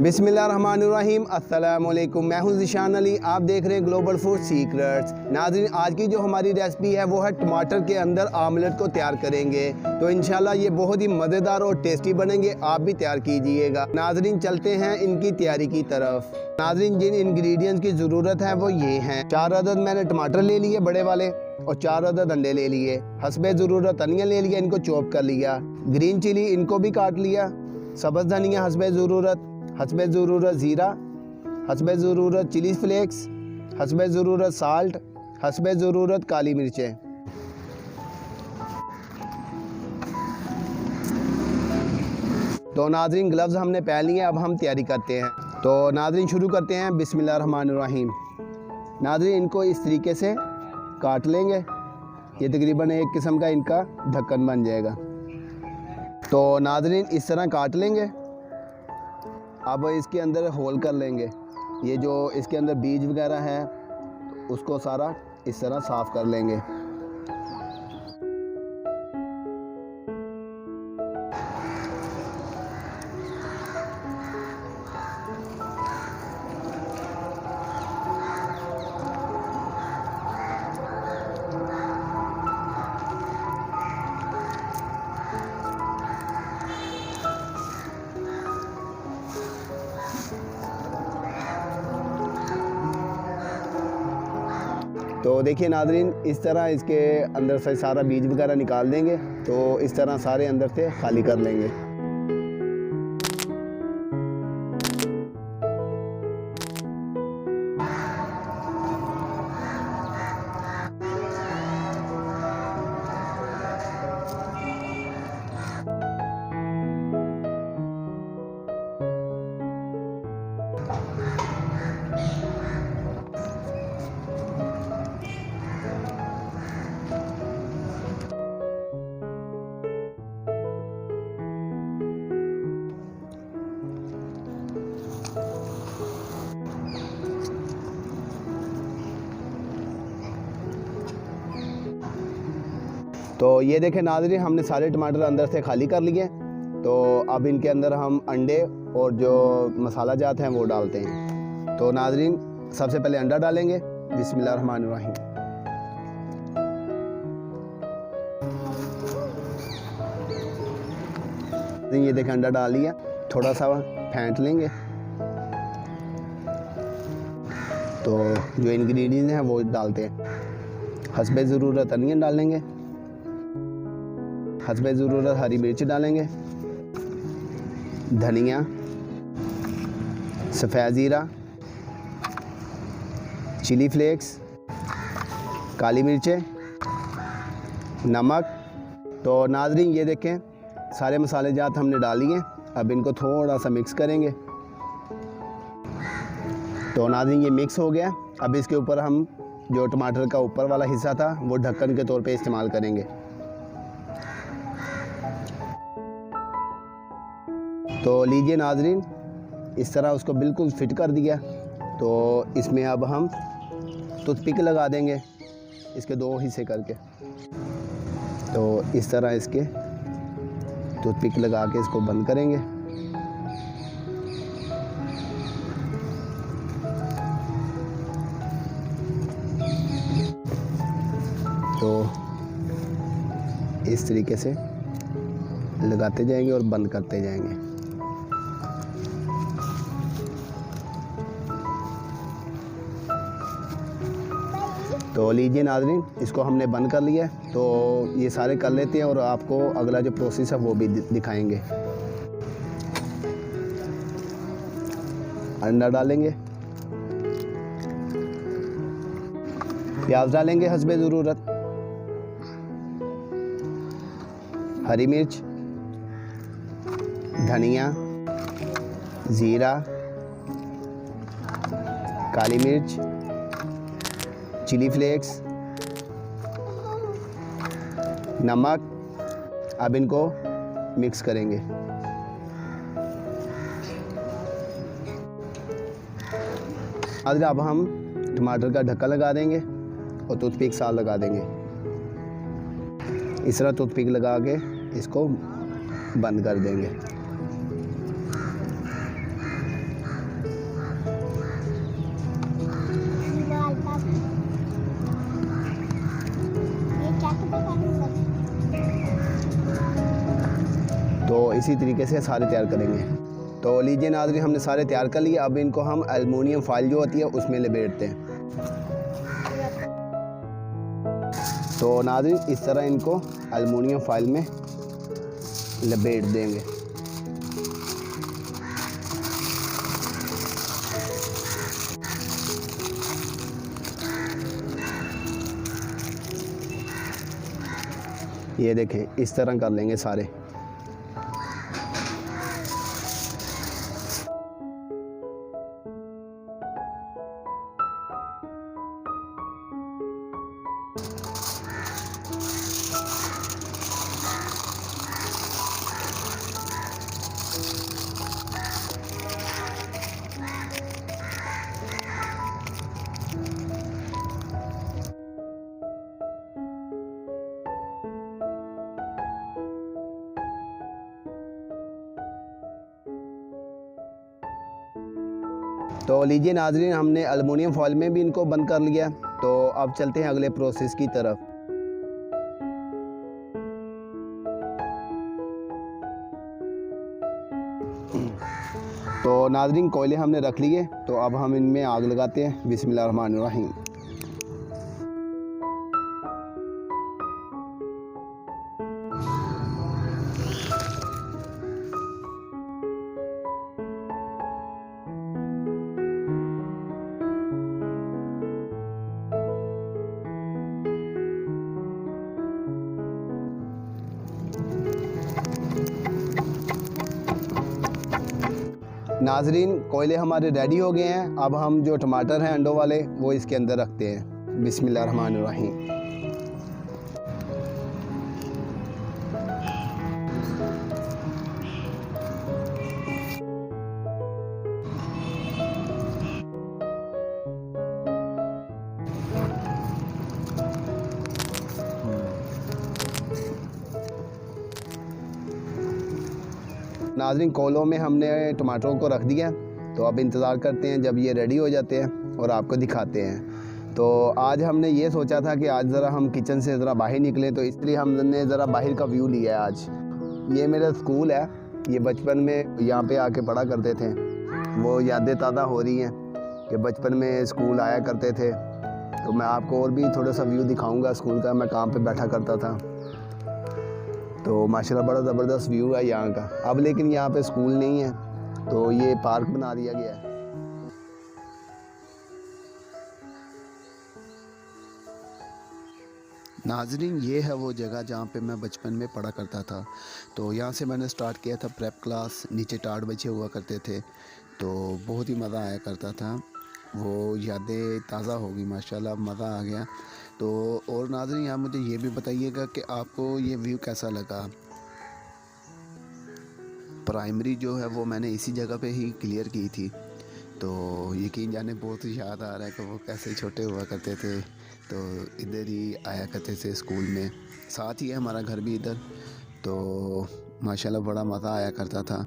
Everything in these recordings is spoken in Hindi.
बिस्मिल्लाहिर्रहमानिर्रहीम। अस्सलाम वालेकुम। मैं हूं ज़िशान अली, आप देख रहे हैं ग्लोबल फूड सीक्रेट्स। नाज़रीन, आज की जो हमारी रेसिपी है वो है टमाटर के अंदर आमलेट को तैयार करेंगे। तो इंशाल्लाह ये बहुत ही मज़ेदार और टेस्टी बनेंगे, आप भी तैयार कीजिएगा। नाज़रीन, चलते हैं इनकी तैयारी की तरफ। नाज़रीन, जिन इंग्रेडिएंट्स की ज़रूरत है वो ये हैं। 4 अदद मैंने टमाटर ले लिए बड़े वाले, और 4 अदद अंडे ले लिए। हस्बे ज़रूरत धनिया ले लिया, इनको चॉप कर लिया। ग्रीन चिली इनको भी काट लिया। सब्ज़ धनिया हस्बे ज़रूरत, हस्बे ज़रूरत ज़ीरा, हस्बे ज़रूरत चिली फ्लेक्स, हस्बे ज़रूरत साल्ट, हस्बे ज़रूरत काली मिर्चें। तो नाज़रीन, ग्लव्स हमने पहन लिए, अब हम तैयारी करते हैं। तो नाज़रीन, शुरू करते हैं। बिस्मिल्लाहिर्रहमानिर्रहीम। नाज़रीन, इनको इस तरीके से काट लेंगे। ये तकरीबन एक किस्म का इनका ढक्कन बन जाएगा। तो नाज़रीन, इस तरह काट लेंगे। अब इसके अंदर होल कर लेंगे। ये जो इसके अंदर बीज वगैरह है उसको सारा इस तरह साफ़ कर लेंगे। तो देखिए नाज़रीन, इस तरह इसके अंदर से सारा बीज वगैरह निकाल देंगे। तो इस तरह सारे अंदर से खाली कर लेंगे। तो ये देखें नाज़रीन, हमने सारे टमाटर अंदर से खाली कर लिए। तो अब इनके अंदर हम अंडे और जो मसाला जात हैं वो डालते हैं। तो नाज़रीन, सबसे पहले अंडा डालेंगे। बिस्मिल्लाहिर्रहमानिर्रहीम। ये देखें अंडा डाल लिया, थोड़ा सा फेंट लेंगे। तो जो इंग्रेडिएंट्स हैं वो डालते हैं। हस्बे ज़रूरत अनियन डालेंगे, हस्बे ज़रूरत हरी मिर्च डालेंगे, धनिया, सफ़ेद ज़ीरा, चिली फ्लेक्स, काली मिर्चें, नमक। तो नाज़रीन, ये देखें सारे मसाले जात हमने डाल लिए। अब इनको थोड़ा सा मिक्स करेंगे। तो नाज़रीन, ये मिक्स हो गया। अब इसके ऊपर हम जो टमाटर का ऊपर वाला हिस्सा था वो ढक्कन के तौर पे इस्तेमाल करेंगे। तो लीजिए नाज़रीन, इस तरह उसको बिल्कुल फिट कर दिया। तो इसमें अब हम टूथपिक लगा देंगे, इसके 2 हिस्से करके। तो इस तरह इसके टूथपिक लगा के इसको बंद करेंगे। तो इस तरीके से लगाते जाएंगे और बंद करते जाएंगे। तो लीजिए नाज़रीन, इसको हमने बंद कर लिया। तो ये सारे कर लेते हैं और आपको अगला जो प्रोसेस है वो भी दिखाएंगे। अंडा डालेंगे, प्याज डालेंगे हस्बे ज़रूरत, हरी मिर्च, धनिया, ज़ीरा, काली मिर्च, चिली फ्लेक्स, नमक। अब इनको मिक्स करेंगे। अब हम टमाटर का ढक्कन लगा देंगे और टूथपिक साथ लगा देंगे। इस तरह टूथपिक लगा के इसको बंद कर देंगे। इसी तरीके से सारे तैयार करेंगे। तो लीजिए नाज़रीन, हमने सारे तैयार कर लिए। अब इनको हम एलुमिनियम फॉइल जो होती है उसमें लपेटते हैं। तो नाज़रीन इस तरह इनको एलुमिनियम फॉइल में लपेट देंगे। ये देखें, इस तरह कर लेंगे सारे। तो लीजिए नाज़रीन, हमने एलुमिनियम फॉइल में भी इनको बंद कर लिया। तो अब चलते हैं अगले प्रोसेस की तरफ। तो नाज़रीन कोयले हमने रख लिए, तो अब हम इनमें आग लगाते हैं। बिस्मिल्लाहिर्रहमानिर्रहीम। नाज़रीन कोयले हमारे रेडी हो गए हैं। अब हम जो टमाटर हैं अंडों वाले वो इसके अंदर रखते हैं। बिस्मिल्लाहिर्रहमानिर्रहीम। नाज़रीन कोयलों में हमने टमाटरों को रख दिया। तो अब इंतज़ार करते हैं जब ये रेडी हो जाते हैं और आपको दिखाते हैं। तो आज हमने ये सोचा था कि आज ज़रा हम किचन से ज़रा बाहर निकले, तो इसलिए हमने ज़रा बाहर का व्यू लिया है आज। ये मेरा स्कूल है, ये बचपन में यहाँ पे आके पढ़ा करते थे। वो यादें ताज़ा हो रही हैं कि बचपन में स्कूल आया करते थे। तो मैं आपको और भी थोड़ा सा व्यू दिखाऊँगा स्कूल का, मैं कहाँ पर बैठा करता था। तो माशाल्लाह बड़ा ज़बरदस्त व्यू है यहाँ का। अब लेकिन यहाँ पे स्कूल नहीं है, तो ये पार्क बना दिया गया है। नाज़रीन ये है वो जगह जहाँ पे मैं बचपन में पढ़ा करता था। तो यहाँ से मैंने स्टार्ट किया था प्रेप क्लास। नीचे टाट बचे हुआ करते थे, तो बहुत ही मज़ा आया करता था। वो यादें ताज़ा हो गई माशाल्लाह, मज़ा आ गया। तो और नाज़रीन यहाँ मुझे ये भी बताइएगा कि आपको ये व्यू कैसा लगा। प्राइमरी जो है वो मैंने इसी जगह पे ही क्लियर की थी। तो यकीन जाने बहुत याद आ रहा है कि वो कैसे छोटे हुआ करते थे। तो इधर ही आया करते थे स्कूल में, साथ ही है हमारा घर भी इधर। तो माशाल्लाह बड़ा मज़ा आया करता था।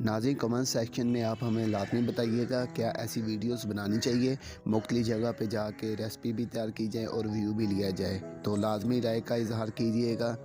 नाज़रीन कमेंट सेक्शन में आप हमें लाज़मी बताइएगा क्या ऐसी वीडियोस बनानी चाहिए, मुख्तलिफ जगह पे जाके रेसिपी भी तैयार की जाए और व्यू भी लिया जाए। तो लाज़मी राय का इजहार कीजिएगा।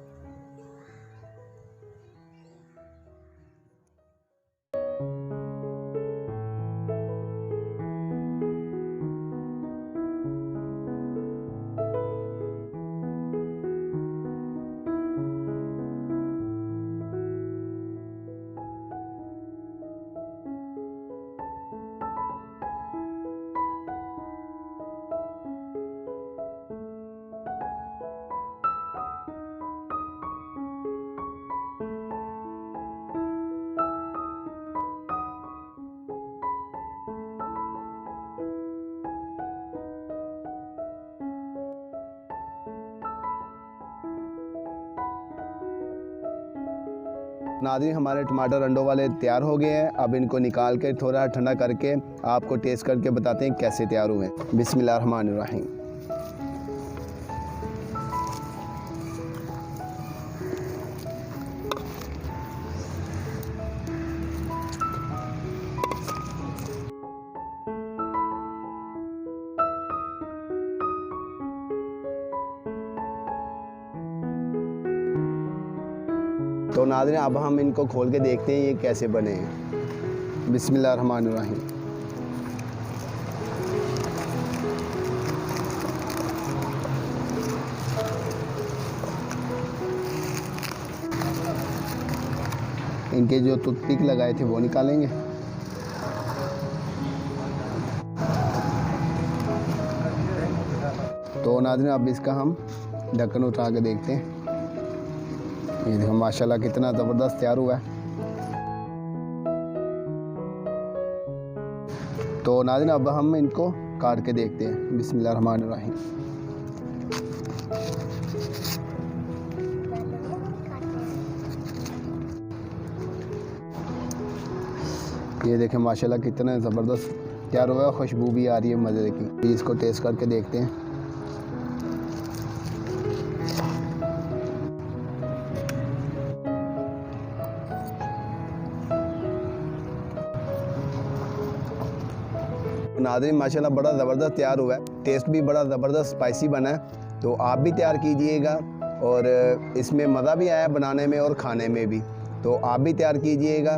नाज़रीन हमारे टमाटर अंडों वाले तैयार हो गए हैं। अब इनको निकाल के थोड़ा ठंडा करके आपको टेस्ट करके बताते हैं कैसे तैयार हुए हैं। बिस्मिल्लाहिर्रहमानिर्रहीम। तो तो नाज़रीन अब हम इनको खोल के देखते हैं ये कैसे बने हैं। बिस्मिल्लाहिर्रहमानिर्रहीम। इनके जो टूथपिक लगाए थे वो निकालेंगे। तो नाज़रीन अब इसका हम ढक्कन उठा के देखते हैं। ये देखो माशाल्लाह कितना ज़बरदस्त तैयार हुआ है। तो नाज़रीन अब हम इनको काट के देखते हैं। बिस्मिल्लाहिर्रहमानिर्रहीम। ये देखें माशाल्लाह कितना ज़बरदस्त तैयार हुआ है, खुशबू भी आ रही है मज़े की। इसको टेस्ट करके देखते हैं। नाज़रीन माशाल्लाह बड़ा ज़बरदस्त तैयार हुआ है, टेस्ट भी बड़ा ज़बरदस्त स्पाइसी बना है। तो आप भी तैयार कीजिएगा और इसमें मज़ा भी आया बनाने में और खाने में भी। तो आप भी तैयार कीजिएगा।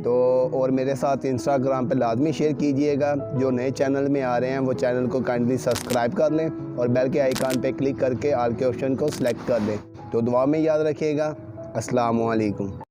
तो और मेरे साथ इंस्टाग्राम पे लाजमी शेयर कीजिएगा। जो नए चैनल में आ रहे हैं वो चैनल को काइंडली सब्सक्राइब कर लें और बेल के आइकन पे क्लिक करके ऑल के ऑप्शन को सिलेक्ट कर लें। तो दुआ में याद रखिएगा। अस्सलाम वालेकुम।